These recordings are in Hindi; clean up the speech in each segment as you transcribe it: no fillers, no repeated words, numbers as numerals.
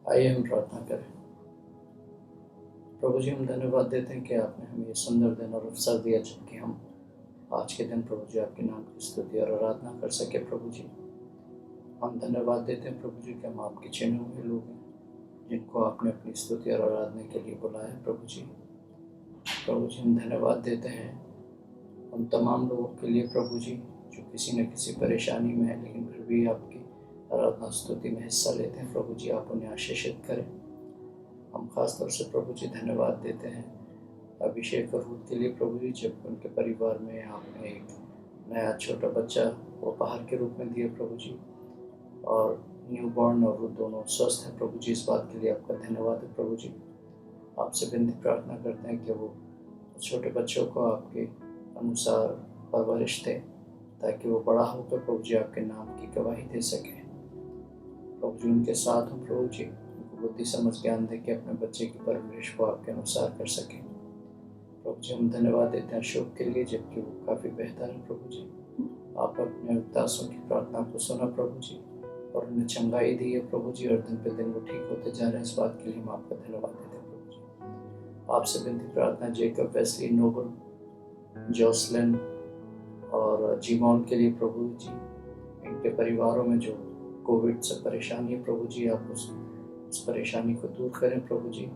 आइए हम प्रार्थना करें। प्रभु जी, हम धन्यवाद देते हैं कि आपने हमें ये सुंदर दिन और अवसर दिया जबकि हम आज के दिन प्रभु जी आपके नाम की स्तुति और आराधना कर सके। प्रभु जी, हम धन्यवाद देते हैं प्रभु जी कि हम आपके चुने हुए लोग हैं जिनको आपने अपनी स्तुति और आराधना के लिए बुलाया है। प्रभु जी, हम धन्यवाद देते हैं उन तमाम लोगों के लिए प्रभु जी जो किसी न किसी परेशानी में है लेकिन फिर भी आपकी आराधना स्तुति में हिस्सा लेते हैं। प्रभु जी, आप उन्हें आशीषित करें। हम खास तौर से प्रभु जी धन्यवाद देते हैं अभिषेक और रूथ के लिए प्रभु जी, जब उनके परिवार में आपने एक नया छोटा बच्चा उपहार के रूप में दिया प्रभु जी, और न्यू बॉर्न और रूथ दोनों स्वस्थ हैं प्रभु जी। इस बात के लिए आपका धन्यवाद है प्रभु जी। आपसे विनती प्रार्थना करते हैं कि वो छोटे बच्चों को आपके अनुसार परवरिश दें ताकि वो बड़ा होकर प्रभु जी आपके नाम की गवाही दे सके। प्रभु जी उनके साथ हो प्रभु जी, उनको बुद्धि समझ ज्ञान दे के अपने बच्चे की परवरिश को आपके अनुसार कर सकें। प्रभु जी, हम धन्यवाद देते हैं अशोक के लिए जबकि वो काफ़ी बेहतर है प्रभु जी। आप अपने दासों की प्रार्थना को सुना प्रभु जी और उन्हें चंगाई दी है प्रभु जी, और दिन पे दिन वो ठीक होते जा रहे हैं। इस बात के लिए हम आपका धन्यवाद देते हैं प्रभु जी। आपसे विनती प्रार्थना जेकब, वेस्ली, नोबल, जॉसलिन और जीमॉन के लिए प्रभु जी, इनके परिवारों में जो कोविड से परेशानी है प्रभु जी, आप उस परेशानी को दूर करें प्रभु जी।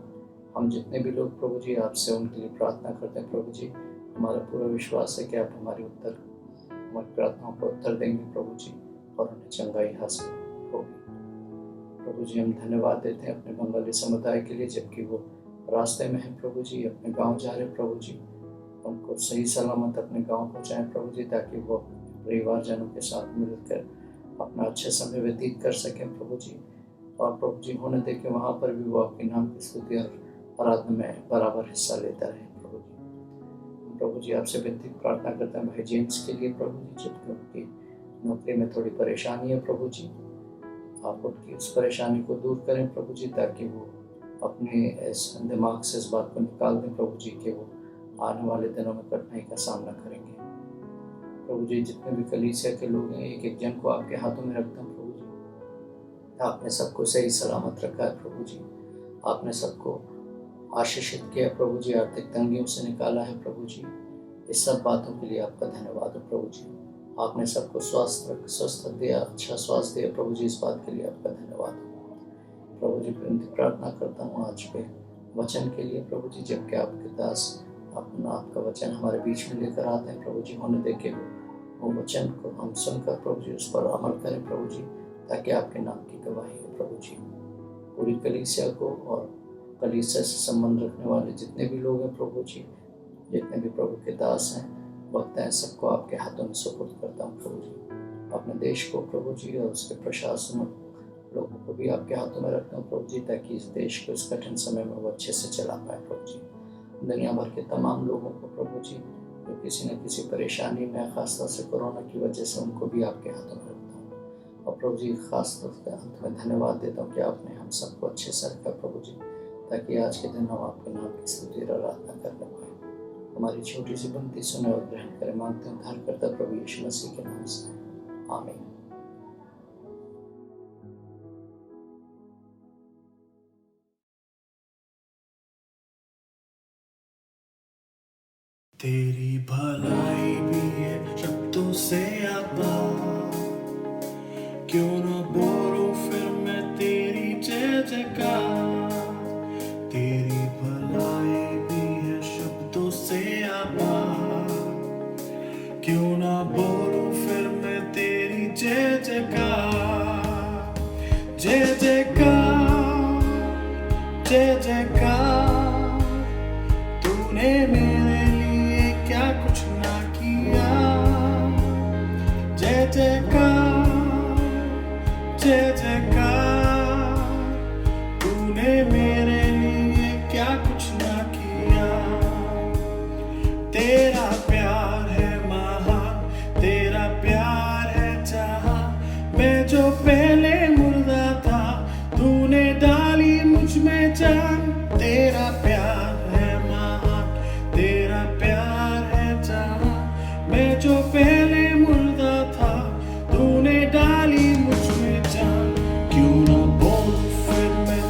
हम जितने भी लोग प्रभु जी आपसे उनके लिए प्रार्थना करते हैं प्रभु जी, हमारा पूरा विश्वास है कि आप हमारी प्रार्थनाओं को उत्तर देंगे प्रभु जी और उन्हें चंगाई हासिल होगी। प्रभु जी, हम धन्यवाद देते हैं अपने बंगाली समुदाय के लिए जबकि वो रास्ते में है प्रभु जी, अपने गांव जा रहे हैं प्रभु जी। उनको सही सलामत अपने गांव पहुँचाएं प्रभु जी ताकि वो अपने परिवारजनों के साथ मिलकर अपना अच्छे समय व्यतीत कर सकें प्रभु जी। और प्रभु जी होने दे कि वहाँ पर भी वो आपके नाम की स्तुति और आराधना में बराबर हिस्सा लेता रहे प्रभु जी। प्रभु जी आपसे विनती प्रार्थना करते हैं भाई जेम्स के लिए प्रभु जी, जबकि उनकी नौकरी में थोड़ी परेशानी है प्रभु जी। आप उनकी उस परेशानी को दूर करें प्रभु जी ताकि वो अपने इस दिमाग से इस बात को निकाल दें प्रभु जी कि वो आने वाले दिनों में कठिनाई का सामना करेंगे प्रभु जी। जितने भी कलीसिया के लोग हैं एक एक जन को आपके हाथों में रखते हैं प्रभु जी। आपने सबको सही सलामत रखा है प्रभु जी। आपने सबको आशीषित किया प्रभु जी, आर्थिक तंगियों से निकाला है प्रभु जी। इस सब बातों के लिए आपका धन्यवाद है प्रभु जी। आपने सबको स्वस्थ दिया, अच्छा स्वास्थ्य दिया प्रभु जी। इस बात के लिए आपका धन्यवाद है प्रभु जी। विनती प्रार्थना करता हूँ आज के वचन के लिए प्रभु जी, जबकि आपके दास अपना आपका वचन हमारे बीच में लेकर आते हैं प्रभु जी। होने दे के वो वचन को हम सुनकर प्रभु जी उस पर अमल करें प्रभु जी ताकि आपके नाम की गवाही हो प्रभु जी। पूरी कलीसिया को और कलीसिया से संबंध रखने वाले जितने भी लोग हैं प्रभु जी, जितने भी प्रभु के दास हैं, वक्त हैं, सबको आपके हाथों में सुपुर्द करता हूँ प्रभु जी। अपने देश को प्रभु जी और उसके प्रशासन लोगों को भी आपके हाथों में रखता हूँ प्रभु जी ताकि इस देश को इस कठिन समय में वो अच्छे से चला पाए प्रभु जी। दुनिया भर के तमाम लोगों को प्रभु जी जो किसी न किसी परेशानी में, खासतौर से कोरोना की वजह से, उनको भी आपके हाथों में रखता हूँ। और प्रभु जी खास तौर पर अंत में धन्यवाद देता हूँ कि आपने हम सबको अच्छे से रखा प्रभु जी ताकि आज के दिन हम आपके नाम की स्तुति और आराधना करने पाए। हमारी छोटी सी विनती सुने और ग्रहण करें, मांगते हैं उद्धारकर्ता प्रभु यीशु मसीह के नाम से, आमीन। तेरी भलाई भी है शब्दों से आता, क्यों न बोलूं फिर मैं तेरी जय जयकार। तेरी भलाई भी है शब्दों से आता, क्यों न बोलूं फिर मैं तेरी जय जयकार। जय जयकार, जय जयकार, तूने मेरे लिए क्या कुछ ना किया। जय जयकार, जय जयकार, तूने मेरे लिए क्या कुछ ना किया। तेरा प्यार है महान, तेरा प्यार है जहां। मैं जो पहले मुर्दा था, तूने डाली मुझ में जान। तेरा प्यार है महान, तेरा प्यार है जहां। मैं जो पहले मुर्दा था, तूने डाली मुझ में जान। क्यों ना बोलूं फिर मैं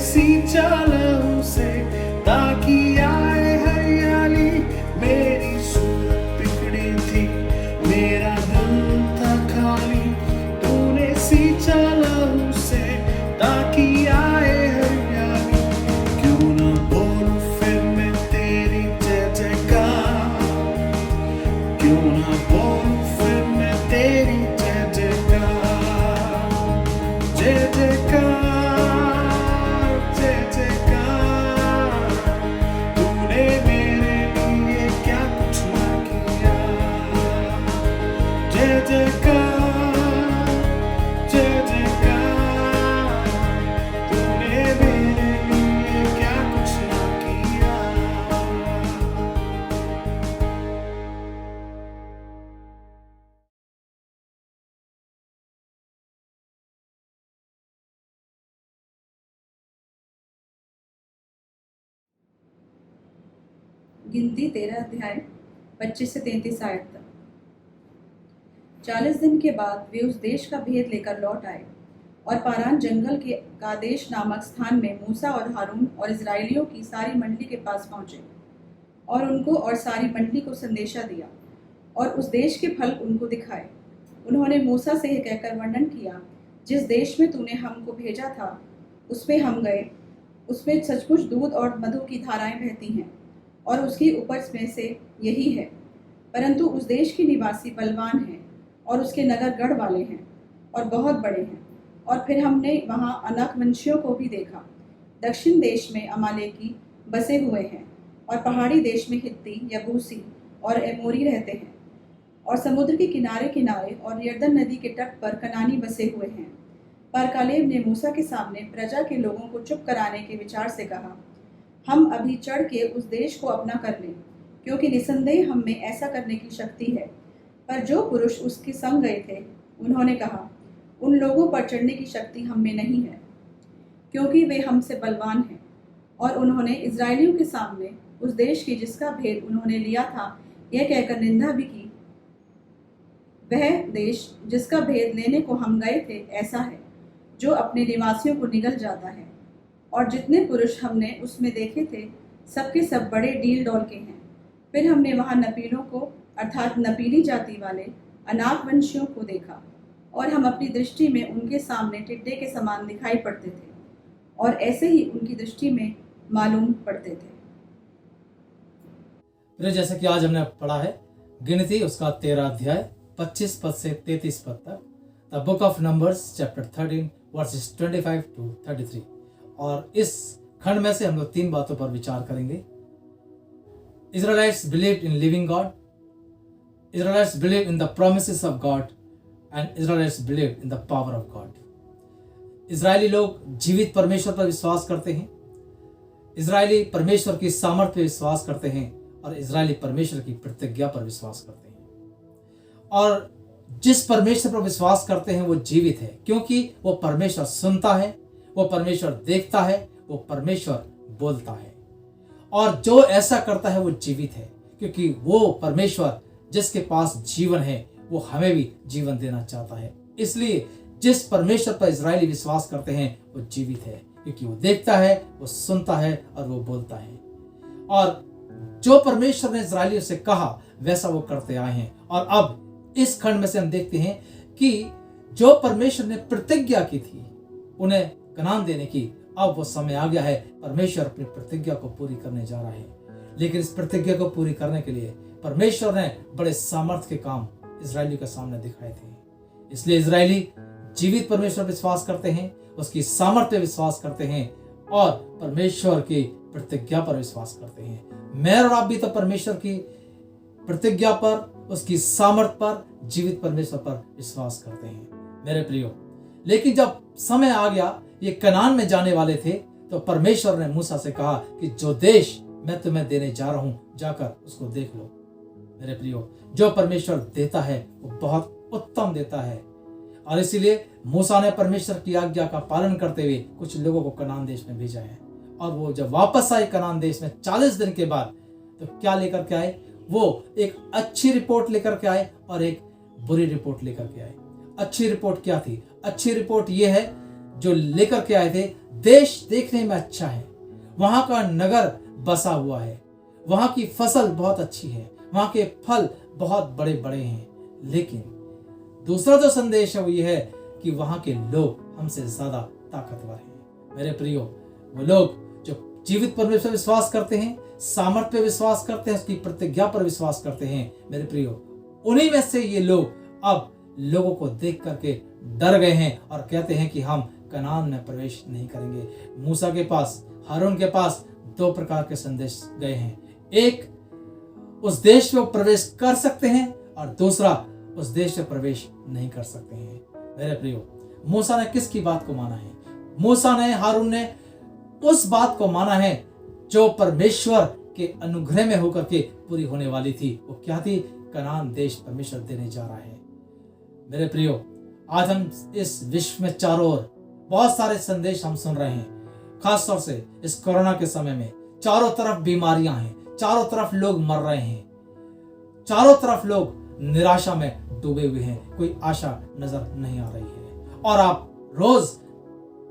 सींचा लहू से ताकि आए हरियाली। मेरी सूरत बिगड़ी थी, मेरा दिल था खाली, तूने सींचा लहू से ताकि आए हरियाली। क्यों ना बोलूं फिर मैं तेरी जय जयकार, क्यों ना बोलूं फिर मैं तेरी जय जयकार। जय जयकार, जय जयकार, तूने मेरे लिए क्या कुछ ना किया। जय जयकार, जय जयकार, तूने मेरे लिए क्या कुछ ना किया। गिनती 13 अध्याय 25 से 33 आयत तक। 40 दिन के बाद वे उस देश का भेद लेकर लौट आए और पारान जंगल के कादेश नामक स्थान में मूसा और हारून और इजराइलियों की सारी मंडली के पास पहुंचे और उनको और सारी मंडली को संदेशा दिया और उस देश के फल उनको दिखाए। उन्होंने मूसा से यह कहकर वर्णन किया, जिस देश में तूने हमको भेजा था उसमें हम गए, उसमें सचमुच दूध और मधु की धाराएं बहती हैं और उसकी उपज में से यही है। परंतु उस देश के निवासी बलवान हैं और उसके नगर गढ़ वाले हैं और बहुत बड़े हैं। और फिर हमने वहाँ अनाकवंशियों को भी देखा। दक्षिण देश में अमालेकी बसे हुए हैं और पहाड़ी देश में हित्ती, यबूसी और एमोरी रहते हैं और समुद्र के किनारे किनारे और यरदन नदी के तट पर कनानी बसे हुए हैं। पर कालेब ने मूसा के सामने प्रजा के लोगों को चुप कराने के विचार से कहा, हम अभी चढ़ के उस देश को अपना कर लें, क्योंकि निसंदेह हम में ऐसा करने की शक्ति है। पर जो पुरुष उसके संग गए थे उन्होंने कहा, उन लोगों पर चढ़ने की शक्ति हम में नहीं है, क्योंकि वे हमसे बलवान हैं। और उन्होंने इजरायलियों के सामने उस देश की जिसका भेद उन्होंने लिया था यह कहकर निंदा भी की, वह देश जिसका भेद लेने को हम गए थे ऐसा है जो अपने निवासियों को निगल जाता है। और जितने पुरुष हमने उसमें देखे थे सबके सब बड़े डील डौल के हैं। फिर हमने वहाँ नपीलों को अर्थात नपीली जाति वाले अनाकवंशियों को देखा और हम अपनी दृष्टि में उनके सामने टिड्डे के समान दिखाई पड़ते थे और ऐसे ही उनकी दृष्टि में मालूम पड़ते थे। फिर जैसे कि आज हमने पढ़ा है गिनती उसका 13 अध्याय 25 पद से 33 पद तक, the book of numbers chapter 13 versus 25 to 33। और इस खंड में से हम लोग 3 बातों पर विचार करेंगे। Israelites believed in living God, Israelites believed in the promises of God, and Israelites believed in the power of God। Israeli लोग जीवित परमेश्वर पर विश्वास करते हैं, इजरायली परमेश्वर की सामर्थ्य पर विश्वास करते हैं और इजरायली परमेश्वर की प्रतिज्ञा पर विश्वास करते हैं। और जिस परमेश्वर पर विश्वास करते हैं वो जीवित है, क्योंकि वो परमेश्वर सुनता है, वो परमेश्वर देखता है, वो परमेश्वर बोलता है। और जो ऐसा करता है वो जीवित है, क्योंकि वो परमेश्वर जिसके पास जीवन है वो हमें भी जीवन देना चाहता है। इसलिए जिस परमेश्वर पर इजरायली विश्वास करते हैं वो जीवित है, क्योंकि वो देखता है, वो सुनता है और वो बोलता है। और जो परमेश्वर ने इजरायलियों से कहा वैसा वो करते आए हैं। और अब इस खंड में से हम देखते हैं कि जो परमेश्वर ने प्रतिज्ञा की थी उन्हें कनान देने की, अब वो समय आ गया है, परमेश्वर अपनी प्रतिज्ञा को पूरी करने जा रहा है। लेकिन इस प्रतिज्ञा को पूरी करने के लिए परमेश्वर ने बड़े सामर्थ्य के काम इजरायली के सामने दिखाए थे। इसलिए इजरायली जीवित परमेश्वर पर विश्वास करते हैं, उसकी सामर्थ्य पर विश्वास करते हैं और परमेश्वर की प्रतिज्ञा पर विश्वास करते हैं। मैं और आप भी तो परमेश्वर की प्रतिज्ञा पर, उसकी सामर्थ्य पर, जीवित परमेश्वर पर विश्वास करते हैं मेरे प्रियो। लेकिन जब समय आ गया, ये कनान में जाने वाले थे, तो परमेश्वर ने मूसा से कहा कि जो देश मैं तुम्हें देने जा रहा हूं जाकर उसको देख लो। मेरे प्रियो, जो परमेश्वर देता है वो बहुत उत्तम देता है। और इसीलिए मूसा ने परमेश्वर की आज्ञा का पालन करते हुए कुछ लोगों को कनान देश में भेजा है। और वो जब वापस आए कनान देश में 40 दिन के बाद, तो क्या लेकर के आए? वो एक अच्छी रिपोर्ट लेकर के आए और एक बुरी रिपोर्ट लेकर के आए। अच्छी रिपोर्ट क्या थी? अच्छी रिपोर्ट ये है जो लेकर के आए थे, देश देखने में अच्छा है, वहां का नगर बसा हुआ है, वहां की फसल बहुत अच्छी है, वहां के फल बहुत बड़े बड़े हैं, लेकिन दूसरा जो संदेश है वो ये है कि वहां के लोग हमसे ज्यादा ताकतवर हैं। मेरे प्रियो, वो लोग जो जीवित परमेश्वर पर विश्वास करते हैं, सामर्थ्य पे विश्वास करते हैं, उसकी प्रतिज्ञा पर विश्वास करते हैं, मेरे प्रियो, उन्हीं में से ये लोग अब लोगों को देख करके डर गए हैं और कहते हैं कि हम कनान में प्रवेश नहीं करेंगे। मूसा के पास, हारून के पास दो प्रकार के संदेश गए हैं। एक, उस देश में प्रवेश कर सकते हैं, और दूसरा, उस देश में प्रवेश नहीं कर सकते हैं। मेरे प्रियो, मूसा ने किसकी बात को माना है? मूसा ने, हारून ने उस बात को माना है जो परमेश्वर के अनुग्रह में होकर के पूरी होने वाली थी। वो क्या थी? कनान देश परमेश्वर देने जा रहा है। मेरे प्रियो, आज हम इस विश्व में चारों ओर बहुत सारे संदेश हम सुन रहे हैं, खास तौर से इस कोरोना के समय में चारों तरफ बीमारियां हैं, चारों तरफ लोग मर रहे हैं, चारों तरफ लोग निराशा में डूबे हुए हैं, कोई आशा नजर नहीं आ रही है। और आप रोज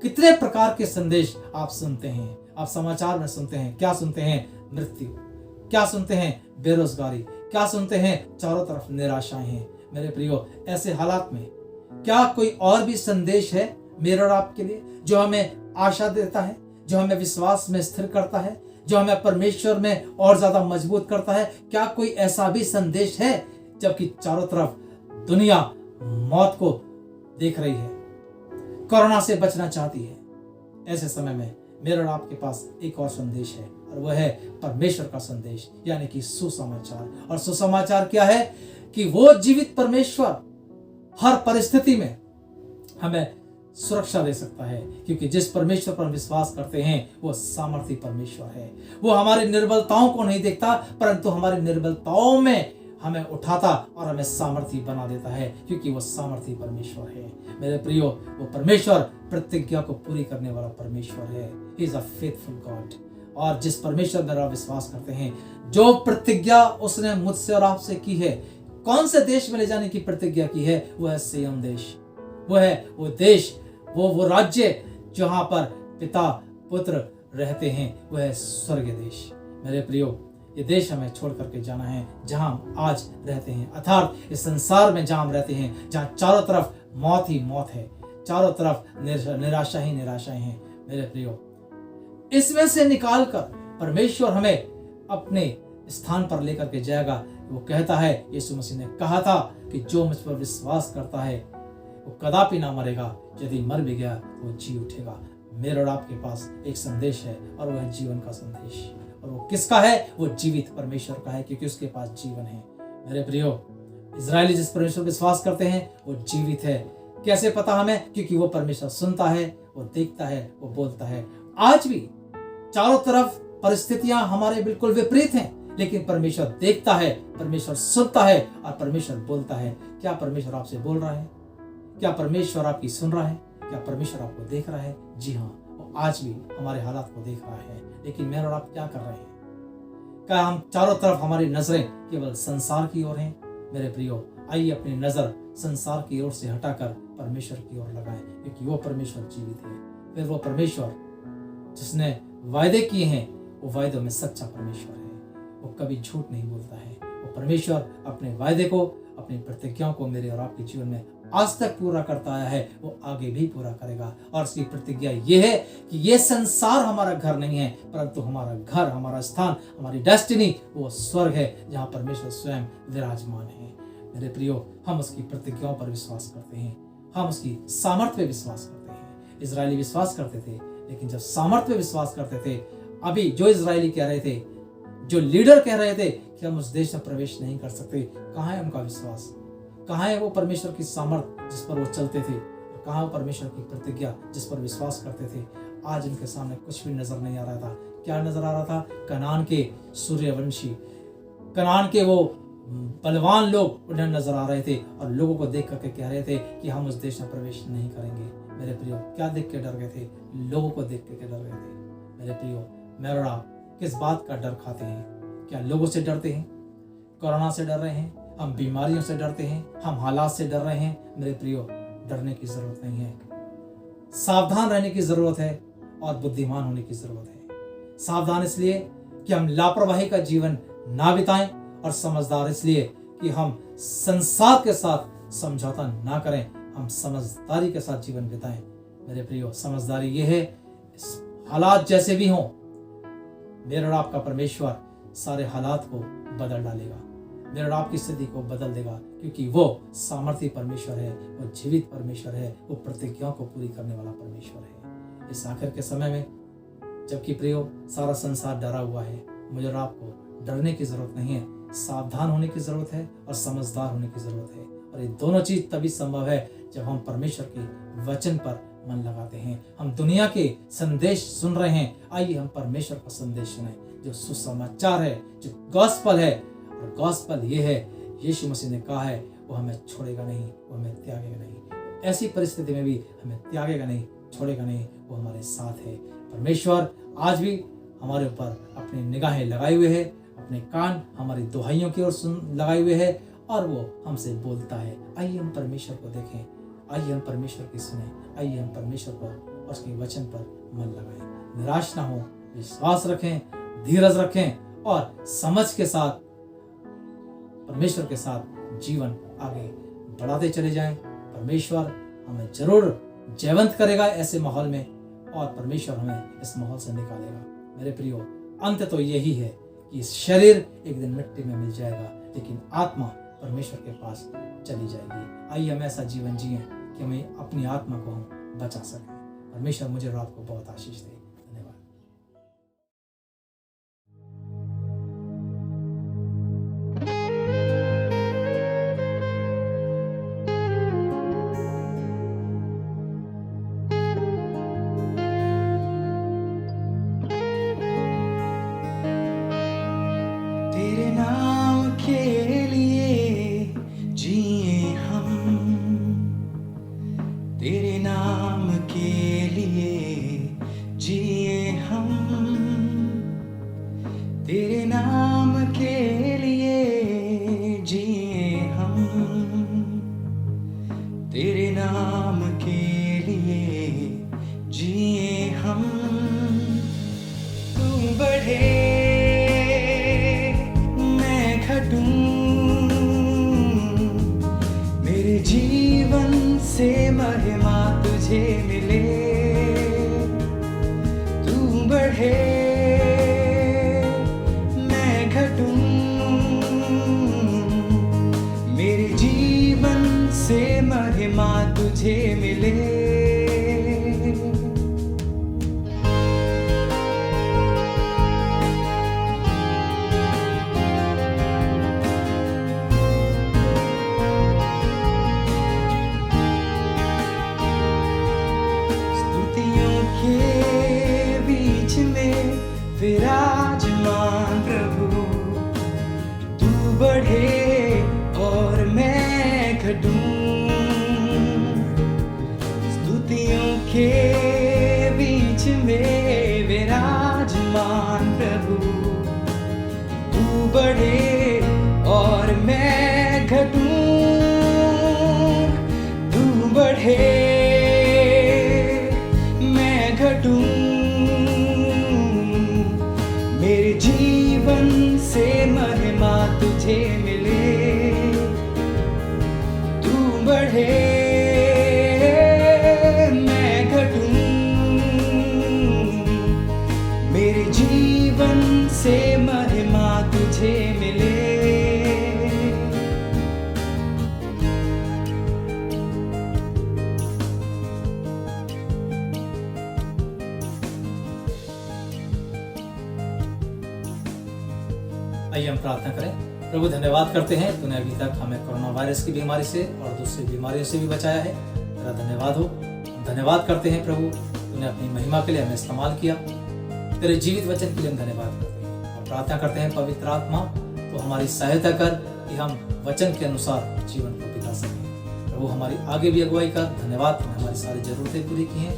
कितने प्रकार के संदेश आप सुनते हैं, आप समाचार में सुनते हैं। क्या सुनते हैं? मृत्यु। क्या सुनते हैं? बेरोजगारी। क्या सुनते हैं? चारों तरफ निराशाएं हैं। मेरे प्रियो, ऐसे हालात में क्या कोई और भी संदेश है मेरे और आपके लिए जो हमें आशा देता है, जो हमें विश्वास में स्थिर करता है, जो हमें परमेश्वर में और ज्यादा मजबूत करता है? क्या कोई ऐसा भी संदेश है जबकि चारों तरफ दुनिया मौत को देख रही है, कोरोना से बचना चाहती है? ऐसे समय में मेरे और आपके पास एक और संदेश है, और वह है परमेश्वर का संदेश, यानी कि सुसमाचार। और सुसमाचार क्या है? कि वो जीवित परमेश्वर हर परिस्थिति में हमें सुरक्षा दे सकता है, क्योंकि जिस परमेश्वर पर हम विश्वास करते हैं वो सामर्थी परमेश्वर है। वो हमारी निर्बलताओं को नहीं देखता, परंतु हमारी निर्बलताओं में हमें उठाता और हमें सामर्थी बना देता है, क्योंकि वो सामर्थी परमेश्वर है। मेरे प्रियो, वो परमेश्वर प्रतिज्ञा को पूरी करने वाला परमेश्वर है। He is a faithful God. और जिस परमेश्वर पर आप विश्वास करते हैं, जो प्रतिज्ञा उसने मुझसे और आपसे की है, कौन से देश में ले जाने की प्रतिज्ञा की है? वो है सिय्योन देश। वो है वो देश, वो राज्य जहां पर पिता पुत्र रहते हैं, वो है स्वर्ग देश। मेरे प्रियो, ये देश हमें छोड़ करके जाना है जहां हम आज रहते हैं, अर्थात इस संसार में जहां हम रहते हैं, जहां चारों तरफ मौत ही मौत है, चारों तरफ निराशा ही निराशाएं हैं। मेरे प्रियो, इसमें से निकालकर परमेश्वर हमें अपने स्थान पर लेकर के जाएगा। वो कहता है, यीशु मसीह ने कहा था कि जो मुझ पर विश्वास करता है वो कदापि ना मरेगा, यदि मर भी गया वो जी उठेगा। मेरे और आपके पास एक संदेश है, और वह है जीवन का संदेश। और वो किसका है? वो जीवित परमेश्वर का है, क्योंकि उसके पास जीवन है। मेरे प्रियो, इजरायली जिस परमेश्वर पर विश्वास करते हैं वो जीवित है। कैसे पता हमें? क्योंकि वो परमेश्वर सुनता है, वो देखता है, वो बोलता है। आज भी चारों तरफ परिस्थितियां हमारे बिल्कुल विपरीत हैं, लेकिन परमेश्वर देखता है, परमेश्वर सुनता है और परमेश्वर बोलता है। क्या परमेश्वर आपसे बोल रहा है? क्या परमेश्वर आपकी सुन रहा है? क्या परमेश्वर आपको देख रहा है? जी हाँ, वो आज भी हमारे हालात को देख रहा है। लेकिन मैं और आप क्या कर रहे हैं? क्या हम चारों तरफ हमारी नजरें केवल संसार की ओर हैं? मेरे प्रियो, आइए अपनी नजर संसार की ओर से हटाकर परमेश्वर की ओर लगाएं, क्योंकि वो परमेश्वर जीवित है। फिर वो परमेश्वर जिसने वायदे किए हैं, वो वायदों में सच्चा परमेश्वर है। वो कभी झूठ नहीं बोलता है। वो परमेश्वर अपने वायदे को, अपनी प्रतिज्ञाओं को मेरे और आपके जीवन में आज तक पूरा करता आया है, वो आगे भी पूरा करेगा। और उसकी प्रतिज्ञा ये है कि ये संसार हमारा घर नहीं है, परंतु हमारा घर, हमारा स्थान, हमारी डेस्टिनी वो स्वर्ग है, जहाँ परमेश्वर स्वयं विराजमान है। मेरे प्रियो, हम उसकी प्रतिज्ञाओं पर विश्वास करते हैं, हम उसकी सामर्थ्य पे विश्वास करते हैं। इजरायली विश्वास करते थे, लेकिन जब सामर्थ्य पे विश्वास करते थे, अभी जो इजरायली कह रहे थे, जो लीडर कह रहे थे कि हम उस देश में प्रवेश नहीं कर सकते, कहाँ है उनका विश्वास? कहाँ है वो परमेश्वर की सामर्थ्य जिस पर वो चलते थे? कहाँ वो परमेश्वर की प्रतिज्ञा जिस पर विश्वास करते थे? आज इनके सामने कुछ भी नजर नहीं आ रहा था। क्या नजर आ रहा था? कनान के सूर्यवंशी, कनान के वो बलवान लोग उन्हें नजर आ रहे थे, और लोगों को देख करके कह रहे थे कि हम उस देश में प्रवेश नहीं करेंगे। मेरे प्रियो, क्या देख के डर गए थे? लोगों को देख के डर गए थे। मेरे प्रियो, मेरे और आप किस बात का डर खाते हैं? क्या लोगों से डरते हैं? कोरोना से डर रहे हैं? हम बीमारियों से डरते हैं? हम हालात से डर रहे हैं? मेरे प्रियो, डरने की जरूरत नहीं है। सावधान रहने की जरूरत है और बुद्धिमान होने की जरूरत है। सावधान इसलिए कि हम लापरवाही का जीवन ना बिताएं, और समझदार इसलिए कि हम संसार के साथ समझौता ना करें, हम समझदारी के साथ जीवन बिताएं। मेरे प्रियो, समझदारी ये है, हालात जैसे भी हों, मेरे और आपका परमेश्वर सारे हालात को बदल डालेगा, मेरे और आपकी स्थिति को बदल देगा, क्योंकि वो सामर्थी परमेश्वर है, वो जीवित परमेश्वर है, वो प्रतिज्ञाओं को पूरी करने वाला परमेश्वर है। इस आखिर के समय में, जबकि प्रियो सारा संसार डरा हुआ है, मुझे और आपको डरने की जरूरत नहीं है, सावधान होने की जरूरत है और समझदार होने की जरूरत है। और ये दोनों चीज तभी संभव है जब हम परमेश्वर के वचन पर मन लगाते हैं। हम दुनिया के संदेश सुन रहे हैं, आइए हम परमेश्वर का संदेश सुने, जो सुसमाचार है, जो गॉस्पल है। और गॉस्पल ये है, यीशु मसीह ने कहा है, वो हमें छोड़ेगा नहीं, वो हमें त्यागेगा नहीं। ऐसी परिस्थिति में भी हमें त्यागेगा नहीं, छोड़ेगा नहीं, वो हमारे साथ है। परमेश्वर आज भी हमारे ऊपर अपनी निगाहें लगाए हुए है, अपने कान हमारी दुहाइयों की ओर लगाए हुए है, और वो हमसे बोलता है। आइए हम परमेश्वर को देखें, आइए हम परमेश्वर की सुने, आइए हम परमेश्वर पर और उसके वचन पर मन लगाएं। निराश ना हो, विश्वास रखें, धीरज रखें और समझ के साथ परमेश्वर के साथ जीवन आगे बढ़ाते चले जाएं। परमेश्वर हमें जरूर जयवंत करेगा ऐसे माहौल में, और परमेश्वर हमें इस माहौल से निकालेगा। मेरे प्रियो, अंत तो यही है कि शरीर एक दिन मिट्टी में मिल जाएगा, लेकिन आत्मा परमेश्वर के पास चली जाएगी। आइए हम ऐसा जीवन जिएं कि हमें अपनी आत्मा को हम बचा सकें। परमेश्वर मुझे और आपको बहुत आशीष दे। धन्यवाद। तेरे नाम के लिए जिए हम, तेरे नाम के लिए जिए हम, तेरे नाम के लिए जिए हम, तेरे नाम के लिए जिए हम। तू बढ़े मैं घटूं, मेरे जीवन से महिमा तुझे मिले। तू बढ़े मैं घटूं, मेरे जीवन से महिमा तुझे मिले। विराजमान प्रभु, तू बढ़े और मैं घटूं। स्तुतियों के बीच में विराजमान प्रभु, तू बढ़े और मैं घटूं। तू बढ़े मैं घटूं, मेरे जीवन से महिमा तुझे मिले। तू बढ़े मैं घटूं, मेरे जीवन से महिमा तुझे मिले। आइए हम प्रार्थना करें। प्रभु, धन्यवाद करते हैं, तूने अभी तक हमें कोरोना वायरस की बीमारी से और दूसरी बीमारियों से भी बचाया है। तेरा धन्यवाद हो। धन्यवाद करते हैं प्रभु, तूने अपनी महिमा के लिए हमें इस्तेमाल किया। तेरे जीवित वचन के लिए हम धन्यवाद करते हैं और प्रार्थना करते हैं, पवित्र आत्मा तो हमारी सहायता कर कि हम वचन के अनुसार जीवन को बिता सकें। प्रभु, हमारी आगे भी अगुवाई कर। धन्यवाद, तूने हमारी सारी जरूरतें पूरी की हैं।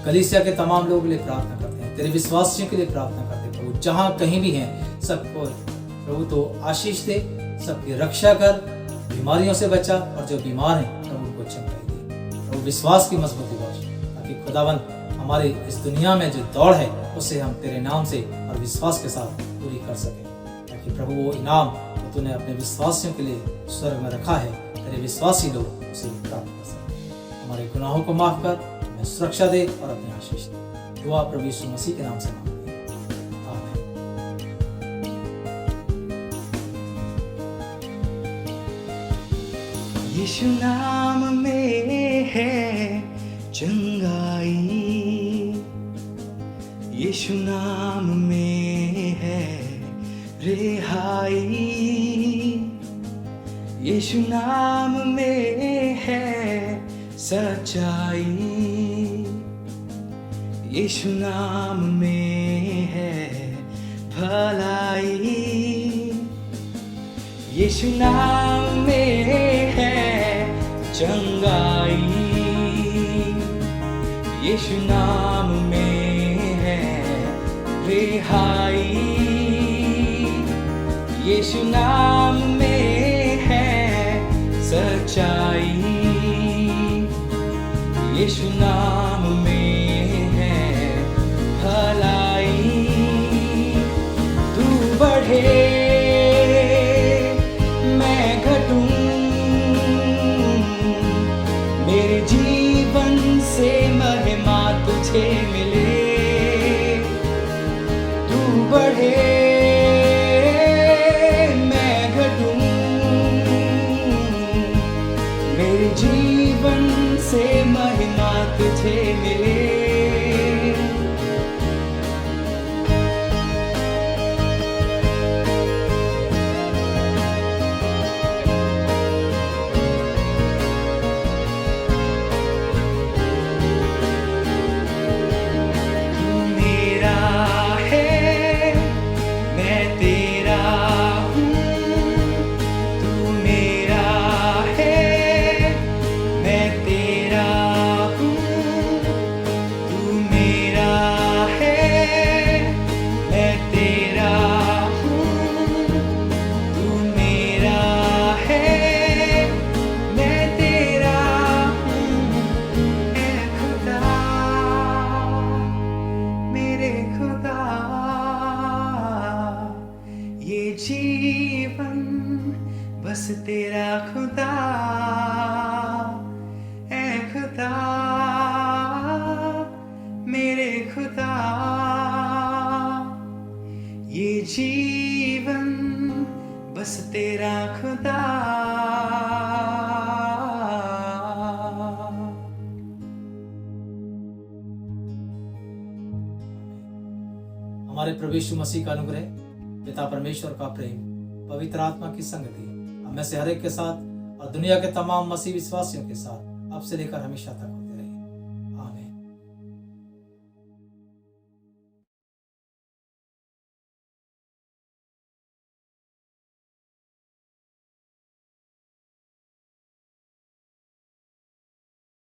कलीसिया के तमाम लोगों के लिए प्रार्थना करते हैं, तेरे विश्वासियों के लिए प्रार्थना करते हैं। प्रभु, जहाँ कहीं भी हैं सबको प्रभु तो आशीष दे, सबकी रक्षा कर, बीमारियों से बचा, और जो बीमार हैं प्रभु उनको चंगाई दे। प्रभु, विश्वास की मजबूती बख्श, ताकि खुदावन हमारी इस दुनिया में जो दौड़ है उसे हम तेरे नाम से और विश्वास के साथ पूरी कर सकें, ताकि प्रभु वो इनाम जो तूने अपने विश्वासियों के लिए स्वर्ग में रखा है, तेरे विश्वासी लोग उसे प्राप्त कर सकें। हमारे गुनाहों को माफ कर, हमें सुरक्षा दे और अपनी आशीष दे। दुआ प्रभु यीशु मसीह के नाम से मांगते हैं, आमीन। यीशु नाम में है चंगाई, यीशु नाम में है रिहाई, यीशु नाम में है सच्चाई, यीशु नाम में है भलाई, यीशु नाम में है चंगाई, यीशु नाम में है रिहाई, यीशु नाम में है सच्चाई, यीशु नाम में है भलाई। तू बढ़े मैं घटूं, मेरे जीवन से महिमा तुझे मिले। तू बढ़े मैं घटूं, मेरे जीवन से महिमा तुझे मिले। जीवन बस तेरा खुदा, ऐ खुदा मेरे खुदा। ये जीवन बस तेरा खुदा। हमारे प्रभु यीशु मसीह का अनुग्रह, पिता परमेश्वर का प्रेम, पवित्र आत्मा की संगति हम में से हर एक के साथ और दुनिया के तमाम मसीह विश्वासियों के साथ अब से लेकर हमेशा तक हो।